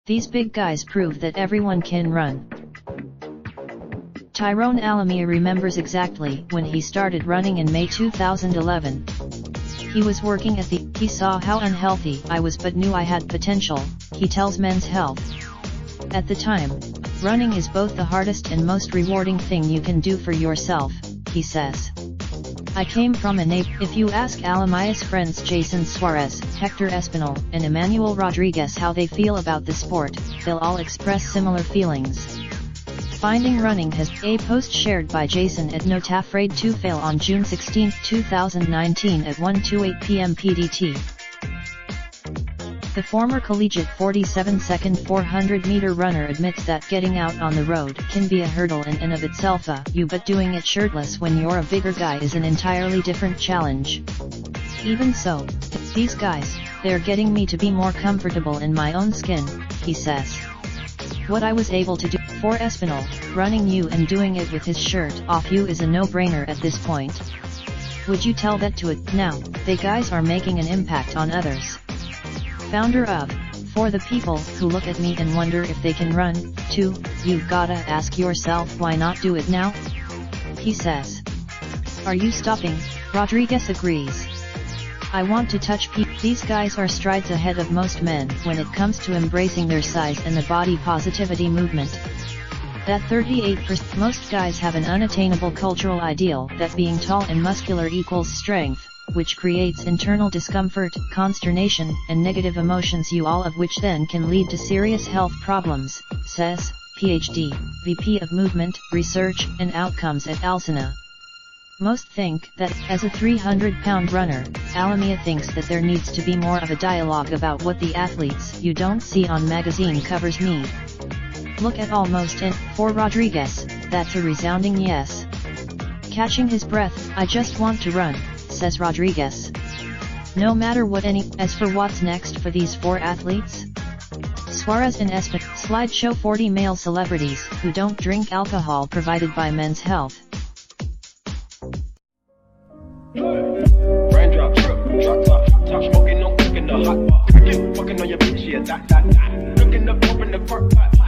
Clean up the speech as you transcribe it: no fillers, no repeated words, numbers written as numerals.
These big guys prove that everyone can run. Tyrone Alamiah remembers exactly when he started running in May 2011. He was working at he saw how unhealthy I was but knew I had potential, he tells Men's Health. At the time, running is both the hardest and most rewarding thing you can do for yourself, he says. I came from a If you ask Alamiah's friends Jason Suarez, Hector Espinal, and Emmanuel Rodriguez how they feel about the sport, they'll all express similar feelings. Finding running has a post shared by Jason at Notafraid to Fail on June 16, 2019 at 1:28 p.m. PDT. The former collegiate 47-second 400-meter runner admits that getting out on the road can be a hurdle in and of itself, but doing it shirtless when you're a bigger guy is an entirely different challenge. Even so, these guys, they're getting me to be more comfortable in my own skin, he says. What I was able to do for Espinal, running you and doing it with his shirt off you is a no-brainer at this point. Would you tell that to it? Now, they guys are making an impact on others. Founder of, For the People Who Look at Me and Wonder if they can run, too, you've gotta ask yourself why not do it now? He says. Are you stopping? Rodriguez agrees. I want to touch people. These guys are strides ahead of most men when it comes to embracing their size and the body positivity movement. That 38%. Most guys have an unattainable cultural ideal that being tall and muscular equals strength, which creates internal discomfort, consternation, and negative emotions, all of which then can lead to serious health problems, says PhD, VP of Movement, Research, and Outcomes at Alsina. Most think that, as a 300-pound runner, Alamiah thinks that there needs to be more of a dialogue about what the athletes you don't see on magazine covers need. Look at almost and, for Rodriguez, that's a resounding yes. Catching his breath, I just want to run, says Rodriguez. No matter what as for what's next for these four athletes? Suarez and Espin, slideshow 40 male celebrities who don't drink alcohol provided by Men's Health. Raindrop, drop top, top smoking, no cooking the hot pot. Fucking on your bitch, yeah, that. Looking up, open the park pot.